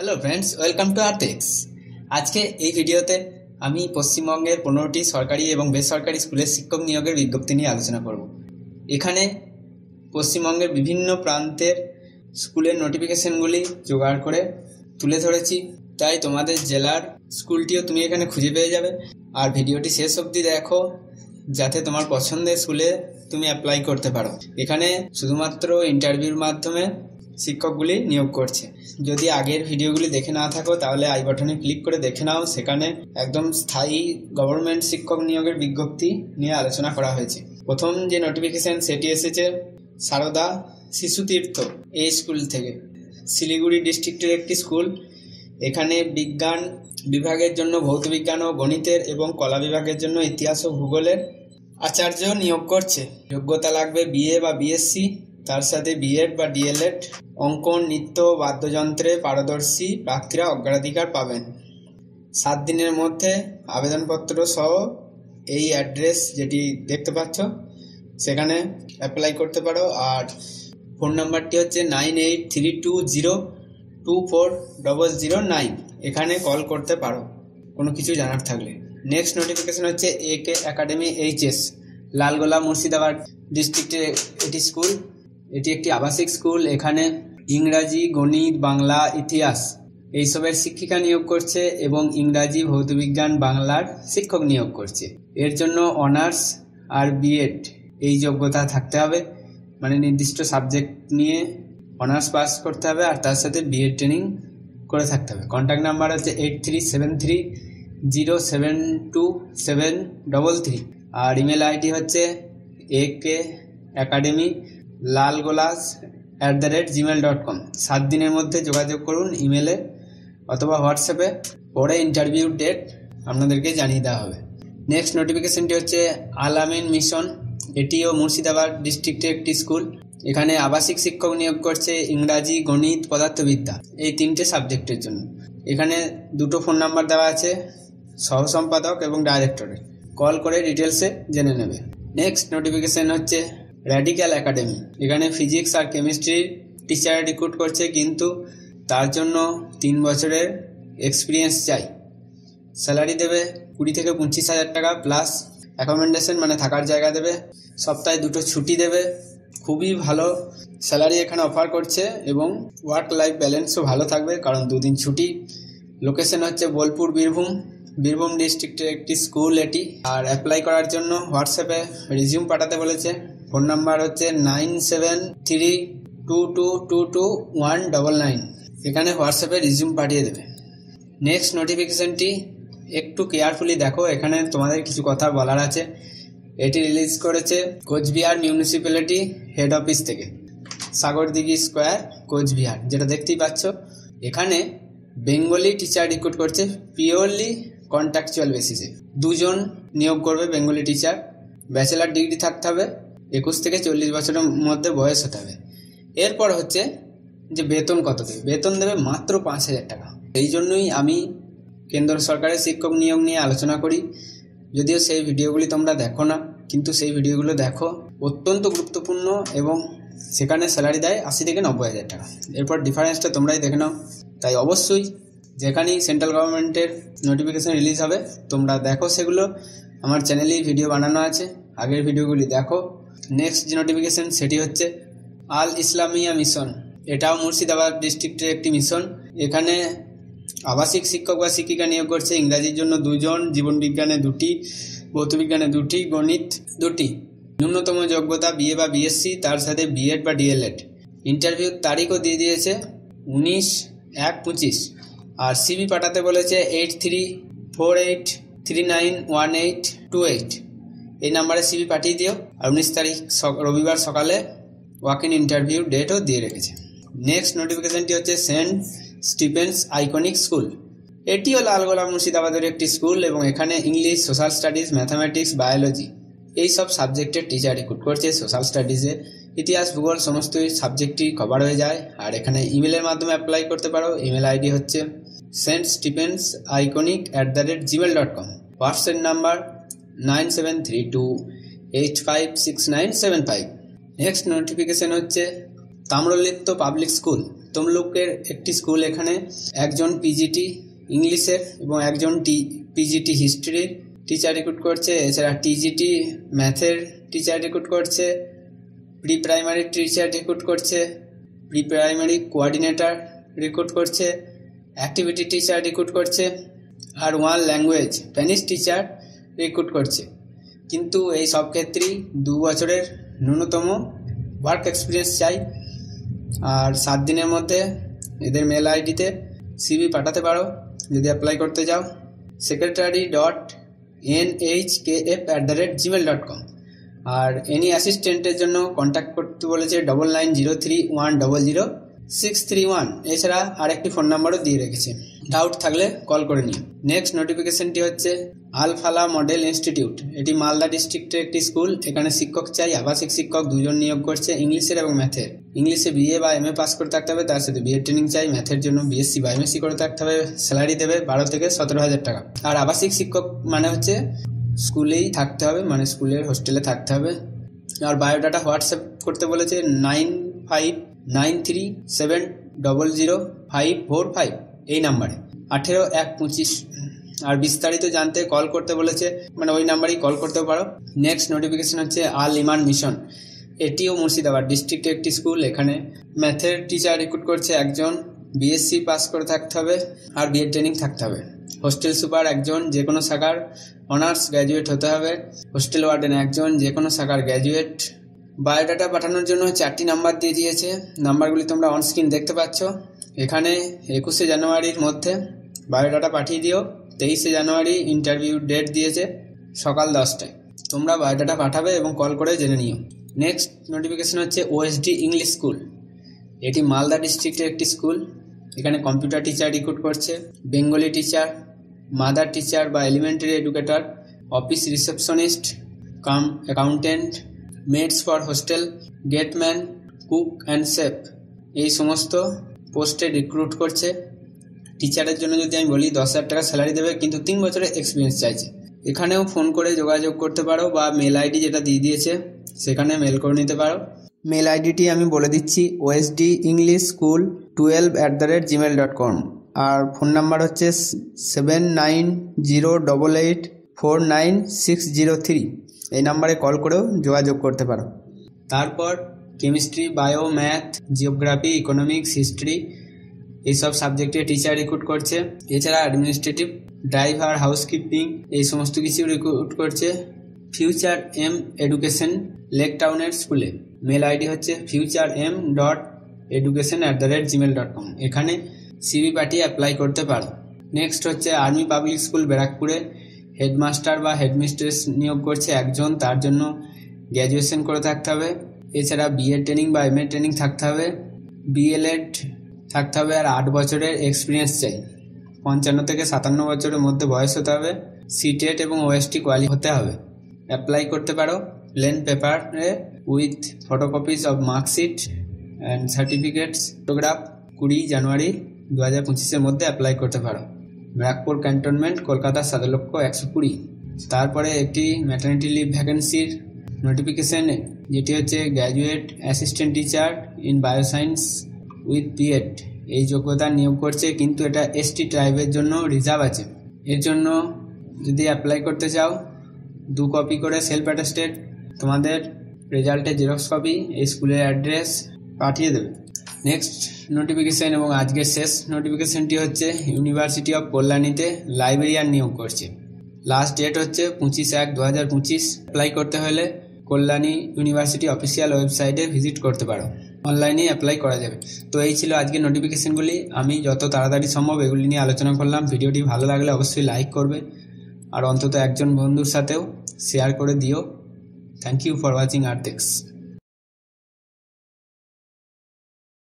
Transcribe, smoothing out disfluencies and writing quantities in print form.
Hello friends, welcome to Artex. আজকে এই ভিডিওতে আমি পশ্চিমবঙ্গের 15টি সরকারি এবং বেসরকারি স্কুলের শিক্ষক নিয়োগের বিজ্ঞপ্তি নিয়ে আলোচনা করব। এখানে পশ্চিমবঙ্গের বিভিন্ন প্রান্তের স্কুলের নোটিফিকেশনগুলি জোগাড় করে তুলে ধরেছি, তাই তোমাদের জেলার স্কুলটিও তুমি এখানে খুঁজে পেয়ে যাবে। আর ভিডিওটি শেষ অবধি দেখো যাতে তোমার পছন্দের স্কুলে তুমি অ্যাপ্লাই করতে পারো। এখানে শুধুমাত্র ইন্টারভিউর মাধ্যমে শিক্ষকগুলি নিয়োগ করছে। যদি আগের ভিডিওগুলি দেখে না থাকো তাহলে আই বাটনে ক্লিক করে দেখে নাও, সেখানে একদম স্থায়ী গভর্নমেন্ট শিক্ষক নিয়োগের বিজ্ঞপ্তি নিয়ে আলোচনা করা হয়েছে। প্রথম যে নোটিফিকেশন সেটি এসেছে সারদা শিশুতীর্থ এই স্কুল থেকে, শিলিগুড়ি ডিস্ট্রিক্টের একটি স্কুল। এখানে বিজ্ঞান বিভাগের জন্য ভৌত বিজ্ঞান ও গণিতের এবং কলা বিভাগের জন্য ইতিহাস ও ভূগোলের আচার্য নিয়োগ করছে। যোগ্যতা লাগবে বিএ বা বিএসসি, তার সাথে বিএড বা ডিএলএড। অঙ্কন, নৃত্য, বাদ্যযন্ত্রে পারদর্শী প্রার্থীরা অগ্রাধিকার পাবেন। 7 দিনের মধ্যে আবেদনপত্র সহ এই অ্যাড্রেস যেটি দেখতে পাচ্ছ সেখানে অ্যাপ্লাই করতে পারো। আর ফোন নাম্বারটি হচ্ছে 9832024009। এখানে কল করতে পারো কোনো কিছু জানার থাকলে। নেক্সট নোটিফিকেশন হচ্ছে একে একাডেমি এইচএস, লালগোলা মুর্শিদাবাদ ডিস্ট্রিক্টের এটি স্কুল। এটি একটি আবাসিক স্কুল। এখানে ইংরাজি, গণিত, বাংলা, ইতিহাস এইসবের শিক্ষিকা নিয়োগ করছে এবং ইংরাজি, ভৌতবিজ্ঞান, বাংলার শিক্ষক নিয়োগ করছে। এর জন্য অনার্স আর বিএড এই যোগ্যতা থাকতে হবে, মানে নির্দিষ্ট সাবজেক্ট নিয়ে অনার্স পাস করতে হবে আর তার সাথে বিএড ট্রেনিং করে থাকতে হবে। কন্ট্যাক্ট নাম্বার হচ্ছে 8373072733 আর ইমেল আইডি হচ্ছে akacademy@gmail.com। 7 দিনের মধ্যে যোগাযোগ করুন ইমেলে অথবা হোয়াটসঅ্যাপে। পরে ইন্টারভিউ ডেট আপনাদেরকে জানিয়ে দেওয়া হবে। নেক্সট নোটিফিকেশনটি হচ্ছে আল আমিন মিশন, এটিও মুর্শিদাবাদ ডিস্ট্রিক্টের একটি স্কুল। এখানে আবাসিক শিক্ষক নিয়োগ করছে ইংরাজি, গণিত, পদার্থবিদ্যা এই 3টে সাবজেক্টের জন্য। এখানে 2টো ফোন নাম্বার দেওয়া আছে, সহ সম্পাদক এবং ডাইরেক্টরের। কল করে ডিটেলসে জেনে নেবে। নেক্সট নোটিফিকেশন হচ্ছে র্যাডিক্যাল একাডেমি। এখানে ফিজিক্স আর কেমিস্ট্রির টিচার রিক্রুট করছে, কিন্তু তার জন্য 3 বছরের এক্সপিরিয়েন্স চাই। স্যালারি দেবে 20 থেকে 25,000 টাকা প্লাস অ্যাকোমোডেশন, মানে থাকার জায়গা দেবে। সপ্তাহে 2টো ছুটি দেবে। খুবই ভালো স্যালারি এখানে অফার করছে এবং ওয়ার্ক লাইফ ব্যালেন্সও ভালো থাকবে, কারণ 2 দিন ছুটি। লোকেশন হচ্ছে বোলপুর, বীরভূম ডিস্ট্রিক্টের একটি স্কুল এটি। আর অ্যাপ্লাই করার জন্য হোয়াটসঅ্যাপে রিজিউম পাঠাতে বলেছে। ফোন নাম্বার হচ্ছে 9732222199। এখানে হোয়াটসঅ্যাপে রিজিউম পাঠিয়ে দেবে। নেক্সট নোটিফিকেশনটি একটু কেয়ারফুলি দেখো, এখানে তোমাদের কিছু কথা বলার আছে। এটি রিলিজ করেছে কোচবিহার মিউনিসিপ্যালিটি হেড অফিস থেকে, সাগরদিঘি স্কোয়ার, কোচবিহার, যেটা দেখতেই পাচ্ছ। এখানে বেঙ্গলি টিচার রিক্রুট করছে পিওরলি কন্ট্রাকচুয়াল বেসিসে। 2 জন নিয়োগ করবে বেঙ্গলি টিচার। ব্যাচেলার ডিগ্রি থাকতে হবে, 21 থেকে 40 বছরের মধ্যে বয়স হতে হবে। এরপর হচ্ছে যে বেতন কত দেবে, বেতন দেবে মাত্র 5,000 টাকা। এই জন্যই আমি কেন্দ্র সরকারের শিক্ষক নিয়োগ নিয়ে আলোচনা করি, যদিও সেই ভিডিওগুলি তোমরা দেখো না, কিন্তু সেই ভিডিওগুলো দেখো, অত্যন্ত গুরুত্বপূর্ণ এবং সেখানে স্যালারি দেয় 80 থেকে 90,000 টাকা। এরপর ডিফারেন্সটা তোমরাই দেখে নাও। তাই অবশ্যই যেখানেই সেন্ট্রাল গভর্নমেন্টের নোটিফিকেশন রিলিজ হবে তোমরা দেখো, সেগুলো আমার চ্যানেলেই ভিডিও বানানো আছে, আগের ভিডিওগুলি দেখো। নেক্সট যে নোটিফিকেশন সেটি হচ্ছে আল ইসলামিয়া মিশন, এটাও মুর্শিদাবাদ ডিস্ট্রিক্টের একটি মিশন। এখানে আবাসিক শিক্ষক বা শিক্ষিকা নিয়োগ করছে। ইংরাজির জন্য 2 জন, জীবন বিজ্ঞানে 2টি, ভৌতবিজ্ঞানে 2টি, গণিত 2টি। ন্যূনতম যোগ্যতা বিএ বা বিএসসি, তার সাথে বিএড বা ডিএলএড। ইন্টারভিউর তারিখও দিয়ে দিয়েছে 19/1/25। আর সিভি পাঠাতে বলেছে 8348391828। এই নাম্বারে সিভি পাঠিয়ে দিও। আর 19 তারিখ রবিবার সকালে ওয়াক ইন ইন্টারভিউ ডেটও দিয়ে রেখেছে। নেক্সট নোটিফিকেশনটি হচ্ছে সেন্ট স্টিফেন্স আইকনিক স্কুল, এটিও লালগোলা মুর্শিদাবাদের একটি স্কুল এবং এখানে English, social studies, mathematics, biology এই সব সাবজেক্টের টিচার রিক্রুট করছে। সোশ্যাল স্টাডিজে ইতিহাস, ভূগোল সমস্ত সাবজেক্টই কভার হয়ে যায়। আর এখানে ইমেলের মাধ্যমে অ্যাপ্লাই করতে পারো। ইমেল আইডি হচ্ছে saintstephensaiconic@gmail.com। WhatsApp number 9732856975। Next notification হচ্ছে তাম্রলিপ্ত পাবলিক স্কুল, তমলুকের একটি স্কুল, এখানে একজন পিজিটি ইংলিশের এবং একজন পিজিটি হিস্ট্রির টিচার রিক্রুট করছে। এছাড়া টিজিটি ম্যাথের টিচার রিক্রুট করছে, প্রি প্রাইমারি টিচার রিক্রুট করছে, প্রি প্রাইমারি কোঅর্ডিনেটর রিক্রুট করছে, অ্যাক্টিভিটি টিচার রিক্রুট করছে, আর one language Spanish teacher recruit করছে। কিন্তু এই সব ক্ষেত্রেই 2 বছরের ন্যূনতম ওয়ার্ক এক্সপিরিয়েন্স চাই। আর 7 দিনের মধ্যে এদের মেল আইডিতে সিভি পাঠাতে পারো যদি অ্যাপ্লাই করতে যাও। secretary.nhkf@gmail.com। আর এনি অ্যাসিস্ট্যান্টের জন্য কন্ট্যাক্ট করতে বলেছে 9903100631। এছাড়া আরেকটি ফোন নাম্বারও দিয়ে রেখেছে, ডাউট থাকলে কল করে নিও। নেক্সট নোটিফিকেশনটি হচ্ছে আল-ফালাহ মডেল ইনস্টিটিউট। এটি মালদা ডিস্ট্রিক্টের একটি স্কুল। এখানে শিক্ষক চাই, আবাসিক শিক্ষক 2 জন নিয়োগ করছে, ইংলিশের এবং ম্যাথের। ইংলিশে BA বা MA পাস করে থাকতে হবে, তার সাথে BA ট্রেনিং চাই। ম্যাথের জন্য BSc বা MSc করে থাকতে হবে। স্যালারি দেবে 12 থেকে 17,000 টাকা। আর আবাসিক শিক্ষক মানে হচ্ছে স্কুলেই থাকতে হবে, মানে স্কুলের হোস্টেলে থাকতে হবে। আর বায়োডাটা হোয়াটসঅ্যাপ করতে বলেছে 959307000545 এই নাম্বারে 18-1-25। আর বিস্তারিত জানতে কল করতে বলেছে, মানে ওই নাম্বারেই কল করতে পারো। নেক্সট নোটিফিকেশন হচ্ছে আল ইমান মিশন। এটিও মুর্শিদাবাদ ডিস্ট্রিক্টের একটি স্কুল। এখানে ম্যাথের টিচার রিক্রুট করছে একজন, BSc পাস করে থাকতে হবে আর BA ট্রেনিং থাকতে হবে। হোস্টেল সুপার একজন, যে কোনো শাখার অনার্স গ্র্যাজুয়েট হতে হবে। হোস্টেল ওয়ার্ডেন একজন, যে কোনো শাখার গ্র্যাজুয়েট। বায়োডাটা পাঠানোর জন্য 4টি নাম্বার দিয়ে দিয়েছে। নাম্বারগুলি তোমরা অনস্ক্রিন দেখতে পাচ্ছ। এখানে 21শে জানুয়ারির মধ্যে বায়োডাটা পাঠিয়ে দিও। 23শে জানুয়ারি ইন্টারভিউ ডেট দিয়েছে সকাল 10টায়। তোমরা বায়োডাটা পাঠাবে এবং কল করে জেনে নিও। নেক্সট নোটিফিকেশন হচ্ছে OSD ইংলিশ স্কুল। এটি মালদা ডিস্ট্রিক্টের একটি স্কুল। এখানে কম্পিউটার টিচার রিক্রুট করছে, বেঙ্গলি টিচার, মাদার টিচার বা elementary educator, office receptionist come accountant, meds for hostel, gateman, cook and chef এই সমস্ত পোস্টে রিক্রুট করছে। টিচারের জন্য যদি আমি বলি 10,000 টাকা স্যালারি দেবে, কিন্তু 3 বছরের এক্সপিরিয়েন্স চাইছে। এখানেও ফোন করে যোগাযোগ করতে পারো বা মেল আইডি যেটা দিয়ে দিয়েছে সেখানে মেল করে নিতে পারো। মেল আইডিটি আমি বলে দিচ্ছি, osdenglishschool12@gmail.com। আর ফোন নাম্বার হচ্ছে 7908849603। এই নাম্বারে কল করেও যোগাযোগ করতে পারো। তারপর chemistry, bio, math, geography, economics, history এইসব সাবজেক্টে টিচার রিক্রুট করছে। এছাড়া অ্যাডমিনিস্ট্রেটিভ, ড্রাইভার, হাউসকিপিং এই সমস্ত কিছু রিক্রুট করছে। ফিউচার এম এডুকেশন লেক টাউনের স্কুলে। মেল আইডি হচ্ছে futurem.education@gmail.com। এখানে সিভি পাঠিয়ে অ্যাপ্লাই করতে পারো। নেক্সট হচ্ছে আর্মি পাবলিক স্কুল ব্যারাকপুরে। হেডমাস্টার বা হেডমিস্ট্রেস নিয়োগ করছে একজন, তার জন্য গ্র্যাজুয়েশন করে থাকতে হবে। এছাড়া BA ট্রেনিং বা MA ট্রেনিং থাকতে হবে, DLED থাকতে হবে, আর 8 বছরের এক্সপিরিয়েন্স চাই। 55 থেকে 57 বছরের মধ্যে বয়স হতে হবে। CTET এবং OST কোয়ালি হতে হবে। অ্যাপ্লাই করতে পারো প্লেন পেপারে with photocopies of marksheet and certificates, photograph. 20 জানুয়ারি 2025-এর মধ্যে অ্যাপ্লাই করতে পারো। ব্যারাকপুর ক্যান্টনমেন্ট, কলকাতা 7,01,20। তারপরে একটি ম্যাটারনিটি লিভ ভ্যাকেন্সির নোটিফিকেশন, যেটি হচ্ছে graduate assistant teacher in bioscience with BEd। এই যোগ্যতা নিয়োগ করছে, কিন্তু এটা ST ট্রাইবের জন্য রিজার্ভ আছে। এর জন্য যদি অ্যাপ্লাই করতে চাও 2 কপি করে সেলফ অ্যাটেস্টেড তোমাদের রেজাল্টের জেরক্স কপি এই স্কুলের অ্যাড্রেস পাঠিয়ে দেবে। নেক্সট নোটিফিকেশন এবং আজকের শেষ নোটিফিকেশনটি হচ্ছে ইউনিভার্সিটি অফ কল্যাণীতে লাইব্রেরিয়ান নিয়োগ করছে। লাস্ট ডেট হচ্ছে 25/1/2025। অ্যাপ্লাই করতে হলে কল্যাণী ইউনিভার্সিটি অফিসিয়াল ওয়েবসাইটে ভিজিট করতে পারো, অনলাইনে অ্যাপ্লাই করা যাবে। তো এই ছিল আজকের নোটিফিকেশনগুলি। আমি যত তাড়াতাড়ি সম্ভব এগুলি নিয়ে আলোচনা করলাম। ভিডিওটি ভালো লাগলে অবশ্যই লাইক করবে, আর অন্তত একজন বন্ধুর সাথেও শেয়ার করে দিও। Thank you for watching Artex.